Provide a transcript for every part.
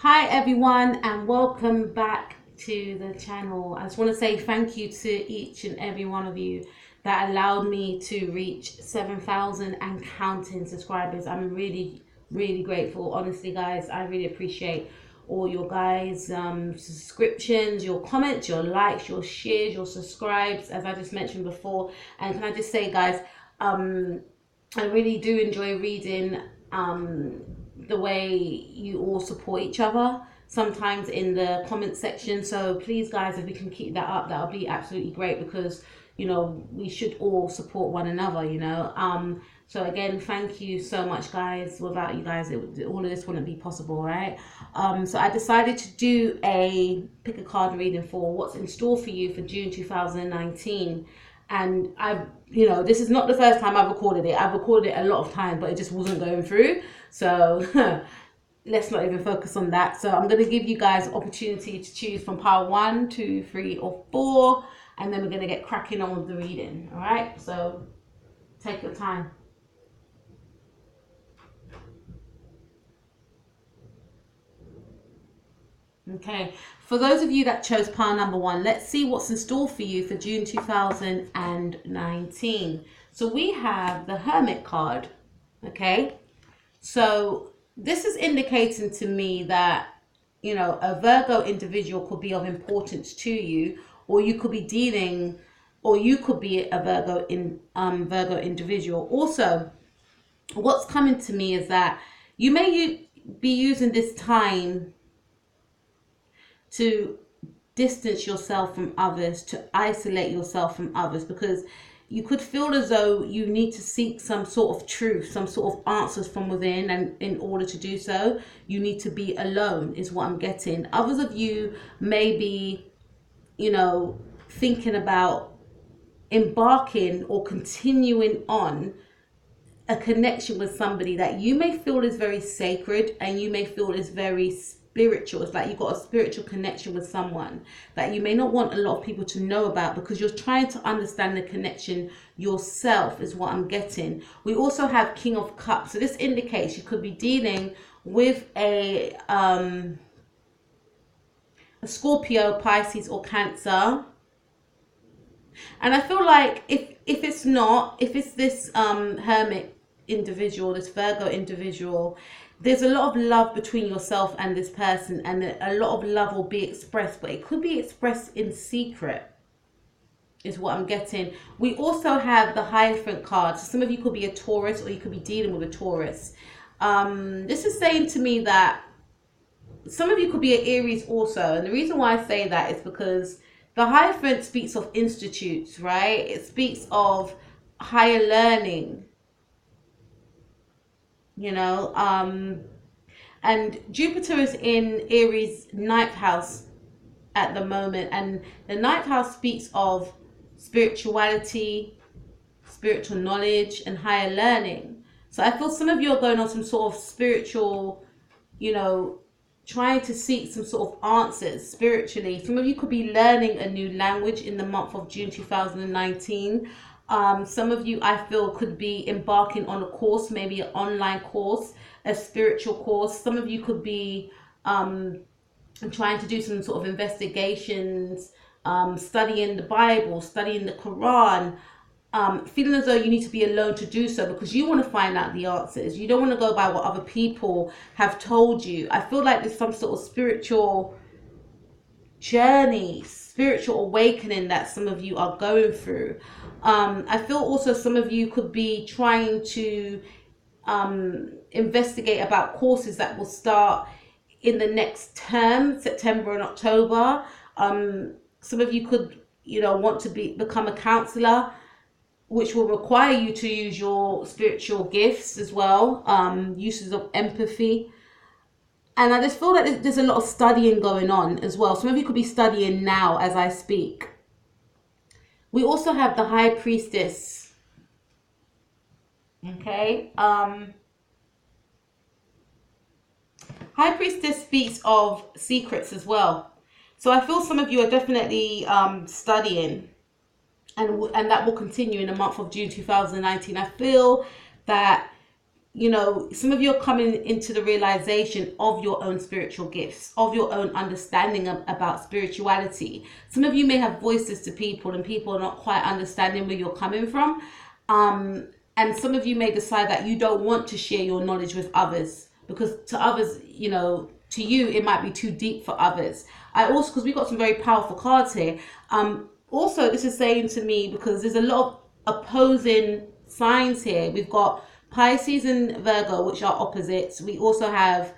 Hi everyone, and welcome back to the channel. I just want to say thank you to each and every one of you that allowed me to reach 7,000 and counting subscribers. I'm really grateful. Honestly guys, I really appreciate all your guys subscriptions, your comments, your likes, your shares, your subscribes, as I just mentioned before. And can I just say guys, I really do enjoy reading the way you all support each other sometimes in the comment section. So please guys, if we can keep that up, that'll be absolutely great, because we should all support one another. So again, thank you so much guys. Without you guys, all of this wouldn't be possible, right? So I decided to do a pick a card reading for what's in store for you for June 2019. And this is not the first time I've recorded it. I've recorded it a lot of times, but it just wasn't going through. So let's not even focus on that. So I'm going to give you guys opportunity to choose from pile 1, 2, 3, or 4, and then we're going to get cracking on with the reading. All right, so take your time. Okay, for those of you that chose pile number 1, let's see what's in store for you for June 2019. So we have the Hermit card. Okay, so this is indicating to me that a Virgo individual could be of importance to you, or you could be dealing, or you could be a Virgo individual. Also, what's coming to me is that you may be using this time to distance yourself from others, to isolate yourself from others, because you could feel as though you need to seek some sort of truth, some sort of answers from within, and in order to do so, you need to be alone, is what I'm getting. Others of you may be, thinking about embarking or continuing on a connection with somebody that you may feel is very sacred, and you may feel is very spiritual. It's like you've got a spiritual connection with someone that you may not want a lot of people to know about, because you're trying to understand the connection yourself, is what I'm getting. We also have King of Cups. So this indicates you could be dealing with a Scorpio, Pisces, or Cancer. And I feel like if it's this Hermit individual, this Virgo individual, there's a lot of love between yourself and this person, and a lot of love will be expressed, but it could be expressed in secret, is what I'm getting. We also have the Hierophant card. So some of you could be a Taurus, or you could be dealing with a Taurus. This is saying to me that some of you could be an Aries also. And the reason why I say that is because the Hierophant speaks of institutes, right? It speaks of higher learning, and Jupiter is in Aries' 9th house at the moment, and the 9th house speaks of spirituality, spiritual knowledge, and higher learning. So I feel some of you are going on some sort of spiritual, trying to seek some sort of answers spiritually. Some of you could be learning a new language in the month of June 2019. Some of you, I feel, could be embarking on a course, maybe an online course, a spiritual course. Some of you could be trying to do some sort of investigations, studying the Bible, studying the Quran, feeling as though you need to be alone to do so, because you want to find out the answers. You don't want to go by what other people have told you. I feel like there's some sort of spiritual journey, spiritual awakening that some of you are going through. I feel also some of you could be trying to investigate about courses that will start in the next term, September and October. Some of you could, want to become a counselor, which will require you to use your spiritual gifts as well, uses of empathy. And I just feel like there's a lot of studying going on as well. Some of you could be studying now as I speak. We also have the High Priestess. Okay. High Priestess speaks of secrets as well. So I feel some of you are definitely studying. And that will continue in the month of June 2019. I feel that you know, some of you are coming into the realization of your own spiritual gifts, of your own understanding about spirituality. Some of you may have voices to people and people are not quite understanding where you're coming from. And some of you may decide that you don't want to share your knowledge with others because to others, you know, to you, it might be too deep for others. I also, because we've got some very powerful cards here. Also, this is saying to me, because there's a lot of opposing signs here. We've got Pisces and Virgo, which are opposites. We also have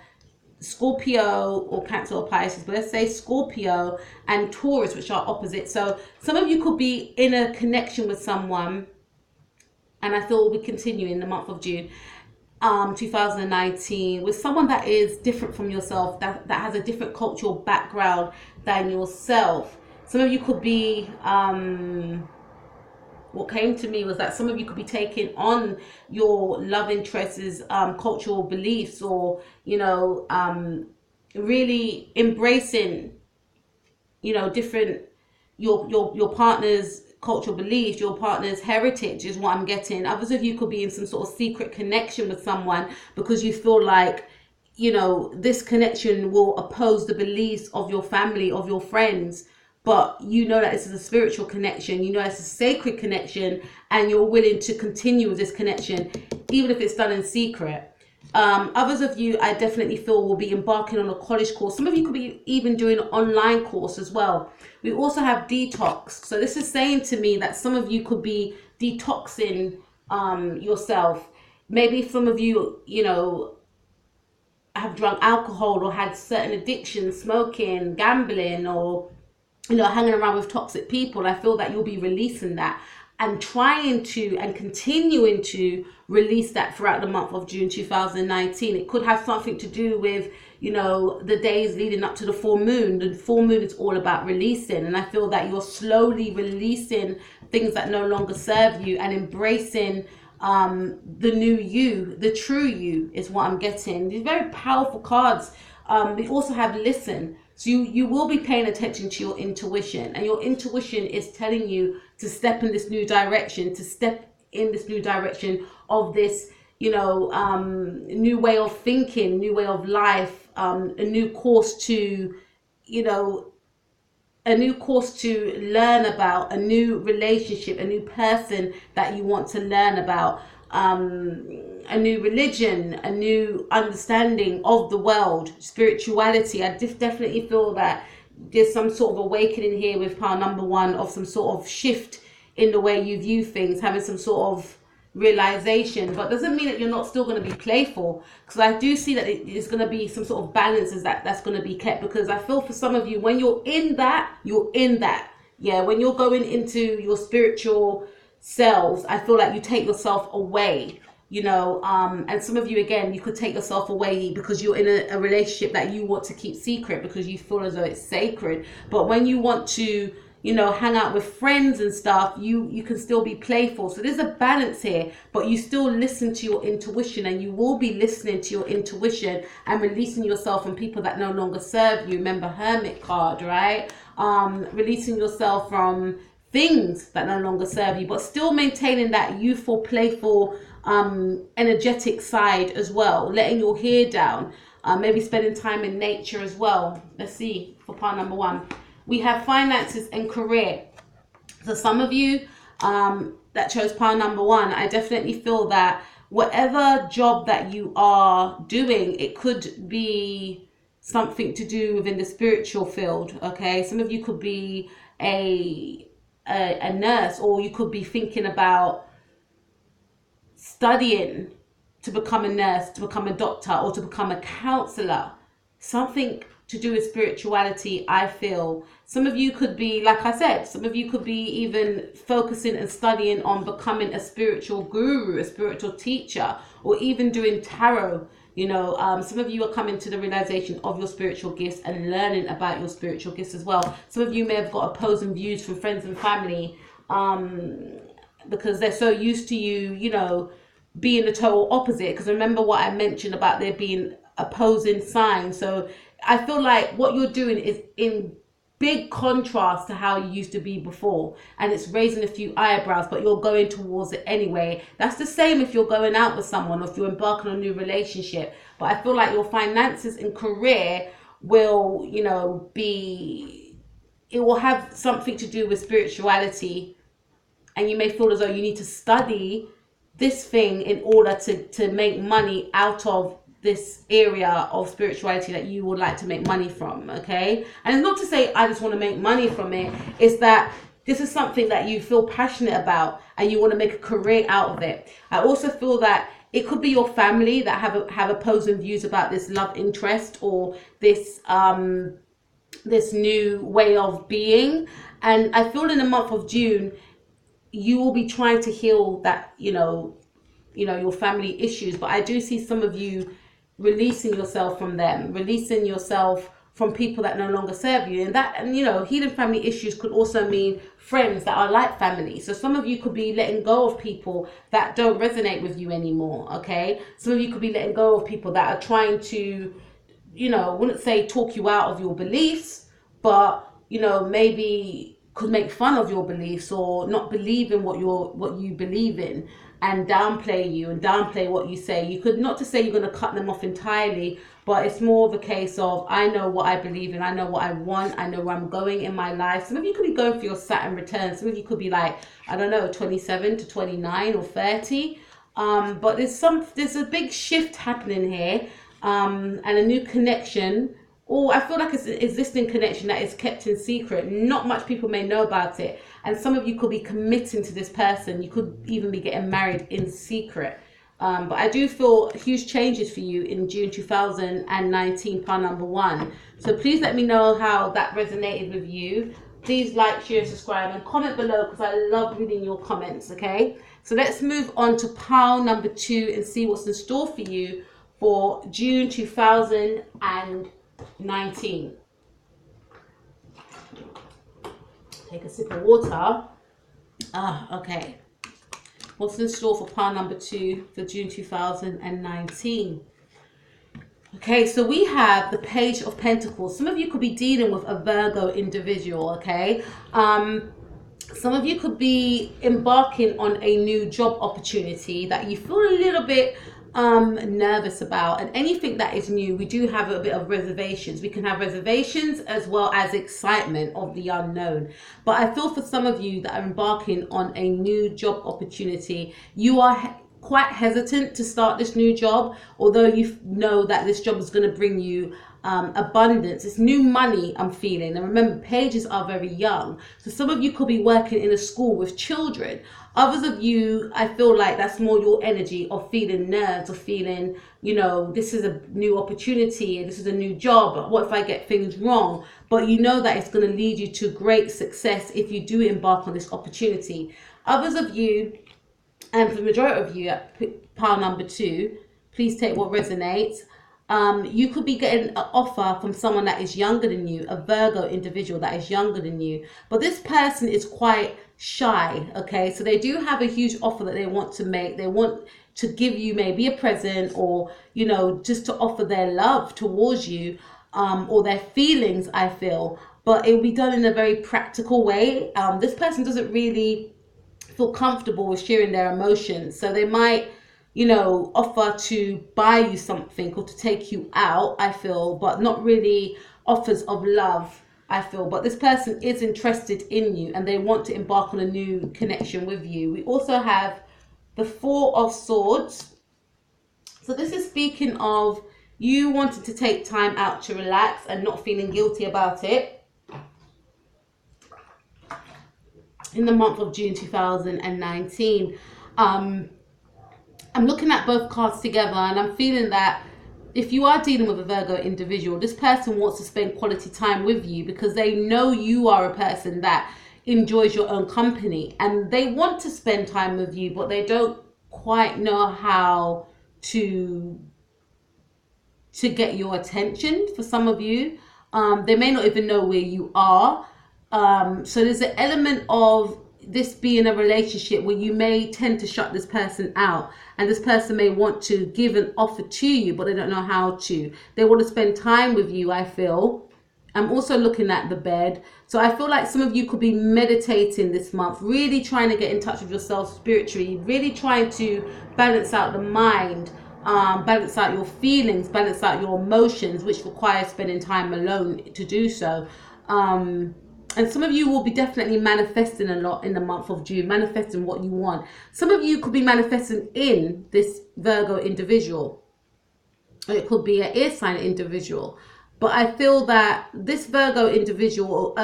Scorpio or Cancer or Pisces, but let's say Scorpio and Taurus, which are opposites. So some of you could be in a connection with someone, and I thought we'll continue in the month of June 2019 with someone that is different from yourself, that has a different cultural background than yourself. Some of you could be what came to me was that some of you could be taking on your love interests' cultural beliefs, or, you know, really embracing, you know, different, your partner's cultural beliefs, your partner's heritage is what I'm getting. Others of you could be in some sort of secret connection with someone because you feel like, you know, this connection will oppose the beliefs of your family, of your friends. But you know that this is a spiritual connection, you know it's a sacred connection, and you're willing to continue with this connection, even if it's done in secret. Others of you, I definitely feel, will be embarking on a college course. Some of you could be even doing an online course as well. We also have detox. So this is saying to me that some of you could be detoxing yourself. Maybe some of you, you know, have drunk alcohol or had certain addictions, smoking, gambling, or, you know, hanging around with toxic people. I feel that you'll be releasing that and trying to and continuing to release that throughout the month of June 2019. It could have something to do with, you know, the days leading up to the full moon. The full moon is all about releasing, and I feel that you're slowly releasing things that no longer serve you and embracing the new you, the true you is what I'm getting. These very powerful cards. We also have listen. So you will be paying attention to your intuition, and your intuition is telling you to step in this new direction, of this, you know, new way of thinking, new way of life, a new course to, you know, a new course to learn about, a new relationship, a new person that you want to learn about, a new religion, a new understanding of the world, spirituality. I definitely feel that there's some sort of awakening here with pile number one, of some sort of shift in the way you view things, having some sort of realization. But doesn't mean that you're not still going to be playful, because I do see that it's going to be some sort of balances that's going to be kept, because I feel for some of you, when you're in that, yeah, when you're going into your spiritual selves, I feel like you take yourself away, you know, and some of you, again, you could take yourself away because you're in a relationship that you want to keep secret because you feel as though it's sacred. But when you want to, you know, hang out with friends and stuff, you can still be playful. So there's a balance here, but you still listen to your intuition, and you will be listening to your intuition and releasing yourself from people that no longer serve you. Remember, Hermit card, right? Releasing yourself from things that no longer serve you, but still maintaining that youthful, playful, energetic side as well, letting your hair down, maybe spending time in nature as well. Let's see, for part number one. We have finances and career. So some of you that chose pile number one, I definitely feel that whatever job that you are doing, it could be something to do within the spiritual field, okay? Some of you could be a nurse, or you could be thinking about studying to become a nurse, to become a doctor, or to become a counselor. Something to do with spirituality, I feel. Some of you could be, like I said, some of you could be even focusing and studying on becoming a spiritual guru, a spiritual teacher, or even doing tarot. You know, some of you are coming to the realization of your spiritual gifts and learning about your spiritual gifts as well. Some of you may have got opposing views from friends and family, because they're so used to you, you know, being the total opposite. Because remember what I mentioned about there being opposing signs. So I feel like what you're doing is in big contrast to how you used to be before, and it's raising a few eyebrows, but you're going towards it anyway. That's the same if you're going out with someone or if you're embarking on a new relationship. But I feel like your finances and career will, you know, it will have something to do with spirituality, and you may feel as though you need to study this thing in order to make money out of this area of spirituality that you would like to make money from. Okay, and it's not to say I just want to make money from it. It's that this is something that you feel passionate about and you want to make a career out of it. I also feel that it could be your family that have opposing views about this love interest or this this new way of being. And I feel in the month of June you will be trying to heal that, you know, your family issues. But I do see some of you releasing yourself from them, releasing yourself from people that no longer serve you. And you know, healing family issues could also mean friends that are like family. So some of you could be letting go of people that don't resonate with you anymore. Okay, some of you could be letting go of people that are trying to, you know, I wouldn't say talk you out of your beliefs, but, you know, maybe could make fun of your beliefs or not believe in what you believe in, and downplay you and downplay what you say. You could, not to say you're going to cut them off entirely, but it's more of a case of, I know what I believe in, I know what I want, I know where I'm going in my life. Some of you could be going for your Saturn return. Some of you could be like, I don't know, 27 to 29 or 30. But there's a big shift happening here, and a new connection. Or I feel like it's an existing connection that is kept in secret. Not much people may know about it. And some of you could be committing to this person. You could even be getting married in secret. But I do feel huge changes for you in June 2019, pile number 1. So please let me know how that resonated with you. Please like, share, subscribe, and comment below, because I love reading your comments, okay? So let's move on to pile number 2 and see what's in store for you for June 2019. Take a sip of water. Okay. What's in store for pile number 2 for June 2019? Okay, so we have the Page of Pentacles. Some of you could be dealing with a Virgo individual, okay? Some of you could be embarking on a new job opportunity that you feel a little bit nervous about. And anything that is new, we do have a bit of reservations. We can have reservations as well as excitement of the unknown. But I feel for some of you that are embarking on a new job opportunity, you are quite hesitant to start this new job, although you know that this job is going to bring you abundance. It's new money I'm feeling. And remember, pages are very young. So some of you could be working in a school with children. Others of you, I feel like that's more your energy of feeling nerves, of feeling, you know, this is a new opportunity, this is a new job. What if I get things wrong? But you know that it's going to lead you to great success if you do embark on this opportunity. Others of you, and for the majority of you at pile number 2, please take what resonates. You could be getting an offer from someone that is younger than you, a Virgo individual that is younger than you. But this person is quite shy, okay? So they do have a huge offer that they want to make. They want to give you maybe a present, or, you know, just to offer their love towards you, or their feelings, I feel. But it will be done in a very practical way. This person doesn't really feel comfortable with sharing their emotions. So they might, you know, offer to buy you something or to take you out, I feel, but not really offers of love, I feel. But this person is interested in you and they want to embark on a new connection with you. We also have the Four of Swords. So this is speaking of you wanting to take time out to relax and not feeling guilty about it in the month of June 2019. I'm looking at both cards together and I'm feeling that if you are dealing with a Virgo individual, this person wants to spend quality time with you because they know you are a person that enjoys your own company, and they want to spend time with you, but they don't quite know how to get your attention. For some of you, they may not even know where you are. So there's an element of this being a relationship where you may tend to shut this person out, and this person may want to give an offer to you, but they don't know how to. They want to spend time with you, I feel, I'm also looking at the bed. So I feel like some of you could be meditating this month, really trying to get in touch with yourself spiritually, really trying to balance out the mind, balance out your feelings, balance out your emotions, which requires spending time alone to do so. And some of you will be definitely manifesting a lot in the month of June, manifesting what you want. Some of you could be manifesting in this Virgo individual. It could be an air sign individual. But I feel that this Virgo individual,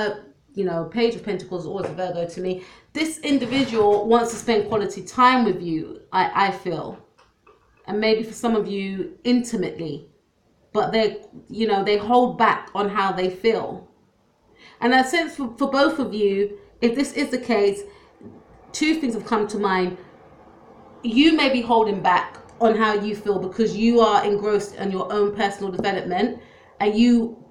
Page of Pentacles is always a Virgo to me. This individual wants to spend quality time with you, I feel. And maybe for some of you, intimately. But they hold back on how they feel. And I sense for both of you, if this is the case, two things have come to mind. You may be holding back on how you feel because you are engrossed in your own personal development and you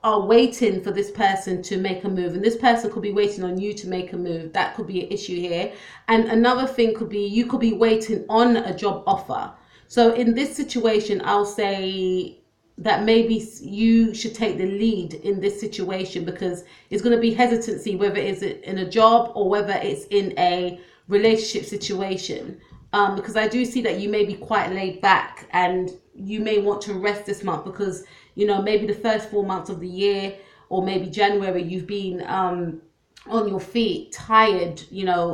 are waiting for this person to make a move, and this person could be waiting on you to make a move. That could be an issue here. And another thing could be you could be waiting on a job offer. So in this situation, I'll say that maybe you should take the lead in this situation, because it's going to be hesitancy, whether it's in a job or whether it's in a relationship situation. Because I do see that you may be quite laid back and you may want to rest this month because, maybe the first 4 months of the year or maybe January, you've been on your feet, tired,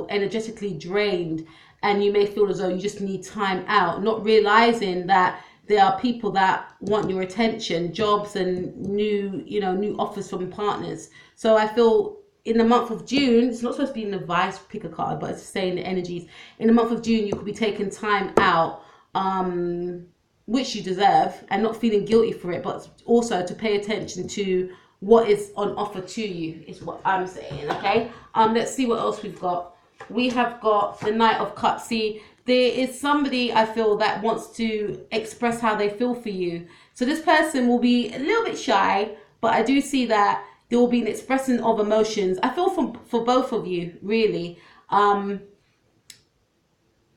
energetically drained, and you may feel as though you just need time out, not realizing that there are people that want your attention, jobs and new offers from partners. So I feel in the month of June, it's not supposed to be an advice, pick a card, but it's saying the energies. In the month of June, you could be taking time out, which you deserve, and not feeling guilty for it, but also to pay attention to what is on offer to you, is what I'm saying, okay? Let's see what else we've got. We have got the Knight of Cups. See, there is somebody I feel that wants to express how they feel for you. So this person will be a little bit shy, but I do see that there will be an expression of emotions. I feel for both of you, really.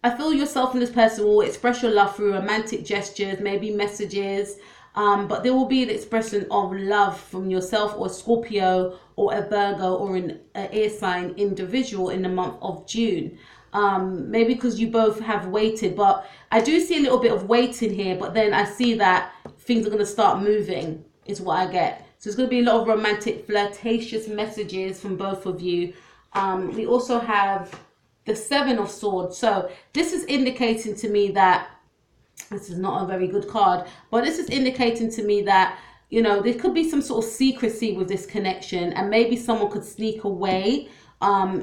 I feel yourself and this person will express your love through romantic gestures, maybe messages, but there will be an expression of love from yourself or Scorpio or a Virgo or an air sign individual in the month of June. Maybe because you both have waited, but I do see a little bit of waiting here, but then I see that things are going to start moving is what I get. So it's going to be a lot of romantic, flirtatious messages from both of you. We also have the Seven of Swords. So this is indicating to me that this is not a very good card, but this is indicating to me that there could be some sort of secrecy with this connection, and maybe someone could sneak away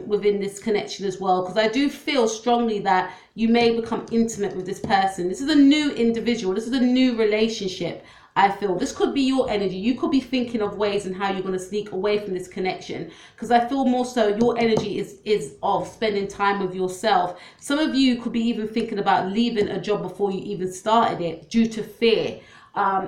within this connection as well, because I do feel strongly that you may become intimate with this person. This is a new individual, this is a new relationship. I feel this could be your energy. You could be thinking of ways and how you're going to sneak away from this connection, because I feel more so your energy is of spending time with yourself. Some of you could be even thinking about leaving a job before you even started it due to fear.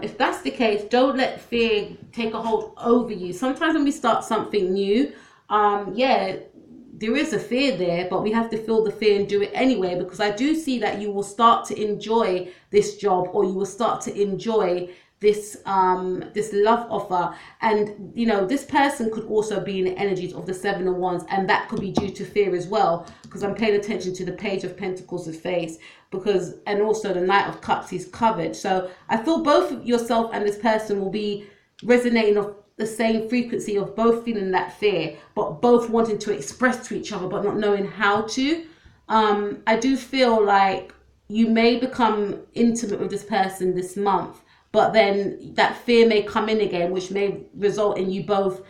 If that's the case, don't let fear take a hold over you. Sometimes when we start something new, there is a fear there, but we have to feel the fear and do it anyway, because I do see that you will start to enjoy this job, or you will start to enjoy this love offer. And this person could also be in the energies of the Seven of Wands, and that could be due to fear as well, because I'm paying attention to the Page of Pentacles' face, and also the Knight of Cups is covered. So I feel both of yourself and this person will be resonating of the same frequency of both feeling that fear, but both wanting to express to each other but not knowing how to. I do feel like you may become intimate with this person this month, but then that fear may come in again, which may result in you both,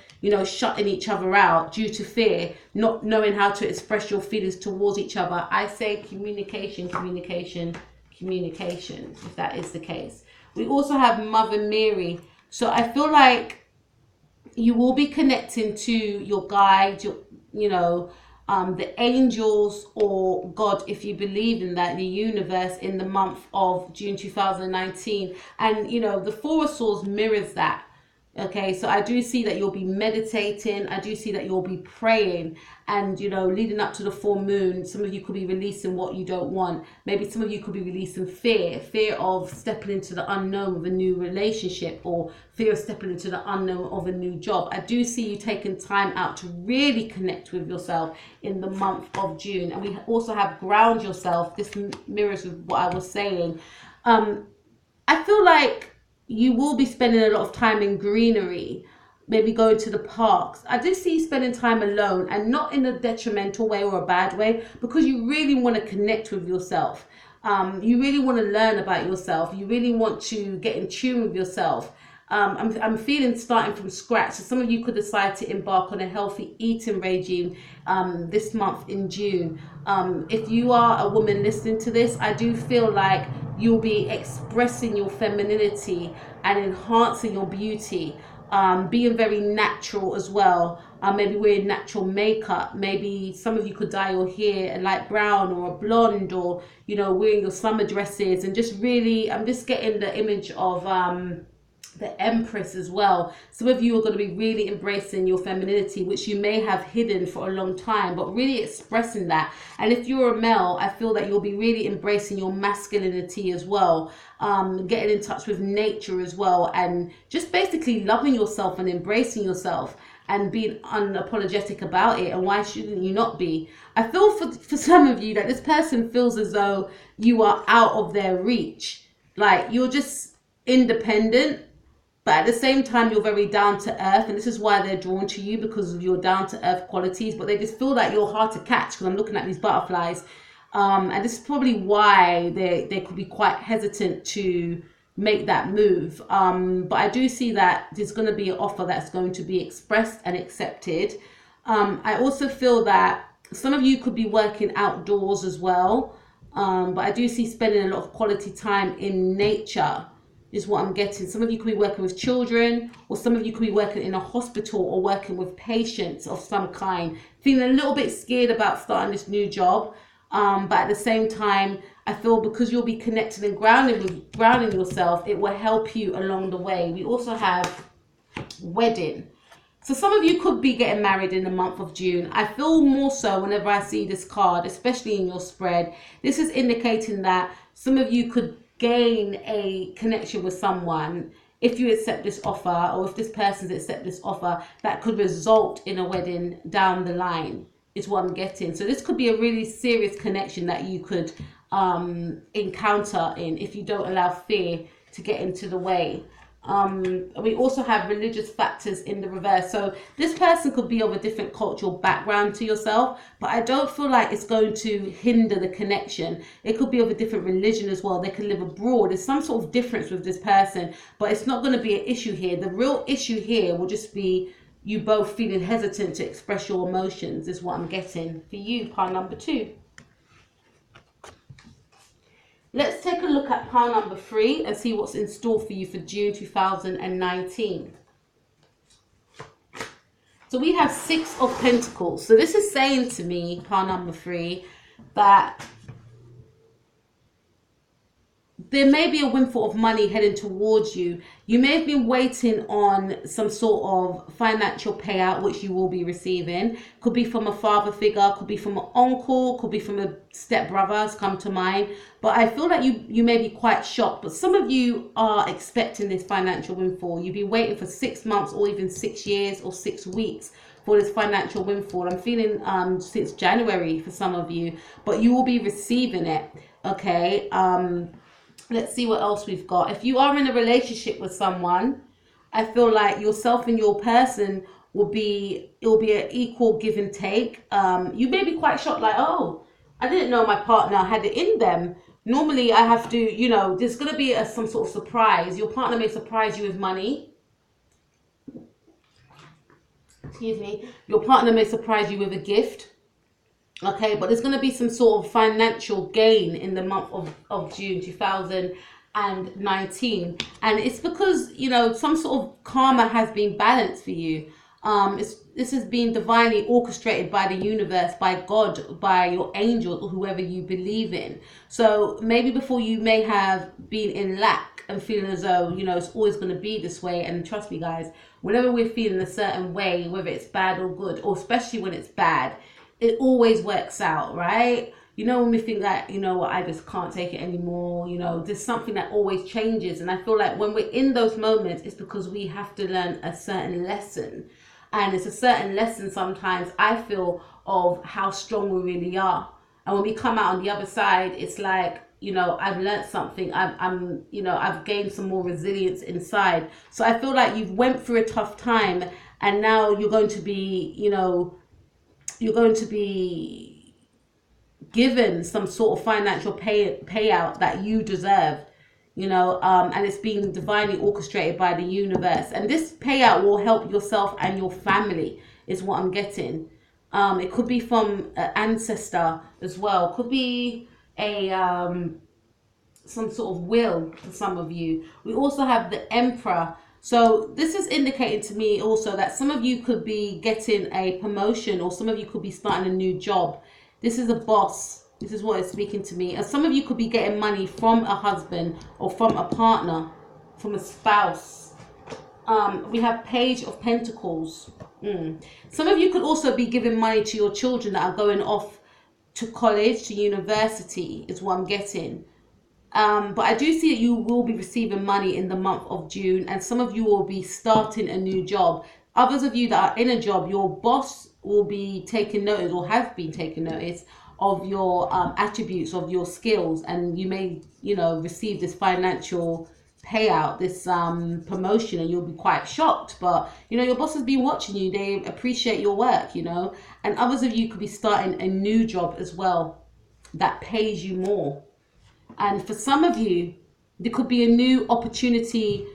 shutting each other out due to fear, not knowing how to express your feelings towards each other. I say communication, if that is the case. We also have Mother Mary. So I feel like you will be connecting to your guide, the angels or God, if you believe in that, the universe, in the month of June 2019. And the Four of Swords mirrors that. Okay, so I do see that you'll be meditating. I do see that you'll be praying, and leading up to the full moon, some of you could be releasing what you don't want. Maybe some of you could be releasing fear of stepping into the unknown of a new relationship, or fear of stepping into the unknown of a new job. I do see you taking time out to really connect with yourself in the month of June. And we also have ground yourself. This mirrors with what I was saying. I feel like you will be spending a lot of time in greenery, maybe going to the parks. I do see you spending time alone, and not in a detrimental way or a bad way, because you really want to connect with yourself. You really want to learn about yourself. You really want to get in tune with yourself. I'm feeling starting from scratch. So some of you could decide to embark on a healthy eating regime this month in June. If you are a woman listening to this, I do feel like you'll be expressing your femininity and enhancing your beauty, being very natural as well. Maybe wearing natural makeup. Maybe some of you could dye your hair a light brown or a blonde, or wearing your summer dresses, and just really, I'm just getting the image of the Empress as well. Some of you are going to be really embracing your femininity, which you may have hidden for a long time, but really expressing that. And if you're a male, I feel that you'll be really embracing your masculinity as well, getting in touch with nature as well, and just basically loving yourself and embracing yourself and being unapologetic about it. And why shouldn't you not be? I feel for some of you that this person feels as though you are out of their reach. Like, you're just independent, but at the same time, you're very down to earth, and this is why they're drawn to you, because of your down to earth qualities. But they just feel like you're hard to catch, because I'm looking at these butterflies, and this is probably why they could be quite hesitant to make that move. But I do see that there's going to be an offer that's going to be expressed and accepted. I also feel that some of you could be working outdoors as well, but I do see spending a lot of quality time in nature is what I'm getting. Some of you could be working with children, or some of you could be working in a hospital or working with patients of some kind, feeling a little bit scared about starting this new job. But at the same time, I feel because you'll be connected and grounding yourself, it will help you along the way. We also have wedding. So some of you could be getting married in the month of June. I feel more so whenever I see this card, especially in your spread, this is indicating that some of you could gain a connection with someone if you accept this offer, or if this person's accept this offer, that could result in a wedding down the line, is what I'm getting. So this could be a really serious connection that you could encounter in, if you don't allow fear to get into the way. We also have religious factors in the reverse. So this person could be of a different cultural background to yourself, but I don't feel like it's going to hinder the connection. It could be of a different religion as well. They could live abroad. There's some sort of difference with this person, but it's not going to be an issue here. The real issue here will just be you both feeling hesitant to express your emotions, is what I'm getting for you, pile number 2. Let's take a look at pile number 3 and see what's in store for you for June 2019. So we have 6 of Pentacles. So this is saying to me, pile number 3, that there may be a windfall of money heading towards you. You may have been waiting on some sort of financial payout, which you will be receiving. Could be from a father figure, could be from an uncle, could be from a stepbrother, has come to mind. But I feel like you may be quite shocked. But some of you are expecting this financial windfall. You've been waiting for 6 months, or even 6 years, or 6 weeks for this financial windfall. I'm feeling since January for some of you, but you will be receiving it. Okay. Let's see what else we've got. If you are in a relationship with someone, I feel like yourself and your person it'll be an equal give and take. You may be quite shocked, like, oh, I didn't know my partner had it in them. Normally I have to, there's going to be some sort of surprise. Your partner may surprise you with money. Excuse me. Your partner may surprise you with a gift. Okay, but there's going to be some sort of financial gain in the month of June 2019. And it's because, some sort of karma has been balanced for you. This has been divinely orchestrated by the universe, by God, by your angel, or whoever you believe in. So maybe before you may have been in lack, and feeling as though, you know, it's always going to be this way. And trust me, guys, whenever we're feeling a certain way, whether it's bad or good, or especially when it's bad, it always works out, right? You know, when we think that, you know what, I just can't take it anymore, you know, there's something that always changes. And I feel like when we're in those moments, it's because we have to learn a certain lesson. And it's a certain lesson sometimes, I feel, of how strong we really are. And when we come out on the other side, it's like, you know, I've learned something. I'm, you know, I've gained some more resilience inside. So I feel like you've went through a tough time, and now you're going to be, you know, you're going to be given some sort of financial payout that you deserve, you know, and it's being divinely orchestrated by the universe. And this payout will help yourself and your family, is what I'm getting. It could be from an ancestor as well. Could be a some sort of will for some of you. We also have the Emperor. So this is indicating to me also that some of you could be getting a promotion, or some of you could be starting a new job. This is a boss. This is what is speaking to me. And some of you could be getting money from a husband, or from a partner, from a spouse. We have Page of Pentacles. Some of you could also be giving money to your children that are going off to college, to university, is what I'm getting. But I do see that you will be receiving money in the month of June, and some of you will be starting a new job. Others of you that are in a job, your boss will be taking notice, or have been taking notice, of your attributes, of your skills, and you may, you know, receive this financial payout, this promotion, and you'll be quite shocked. But, you know, your boss has been watching you. They appreciate your work, you know. And others of you could be starting a new job as well that pays you more. And for some of you, there could be a new opportunity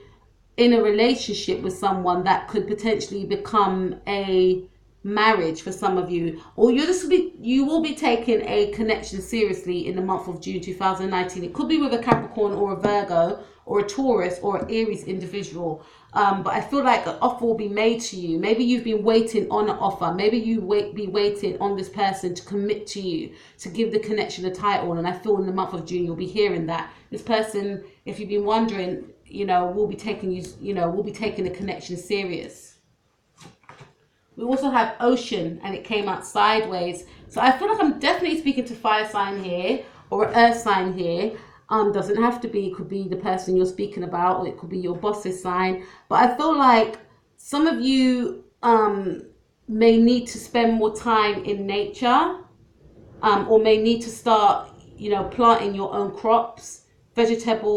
in a relationship with someone that could potentially become a marriage for some of you. Or you will be taking a connection seriously in the month of June 2019. It could be with a Capricorn, or a Virgo, or a Taurus, or an Aries individual. But I feel like an offer will be made to you. Maybe you've been waiting on an offer. Maybe you be waiting on this person to commit to you, to give the connection a title. And I feel in the month of June, you'll be hearing that. This person, if you've been wondering, you know, will be taking you, you know, will be taking the connection serious. We also have Ocean, and it came out sideways. So I feel like I'm definitely speaking to fire sign here, or earth sign here. Doesn't have to be. It could be the person you're speaking about, or it could be your boss's sign. But I feel like some of you may need to spend more time in nature, or may need to start, you know, planting your own crops, vegetables.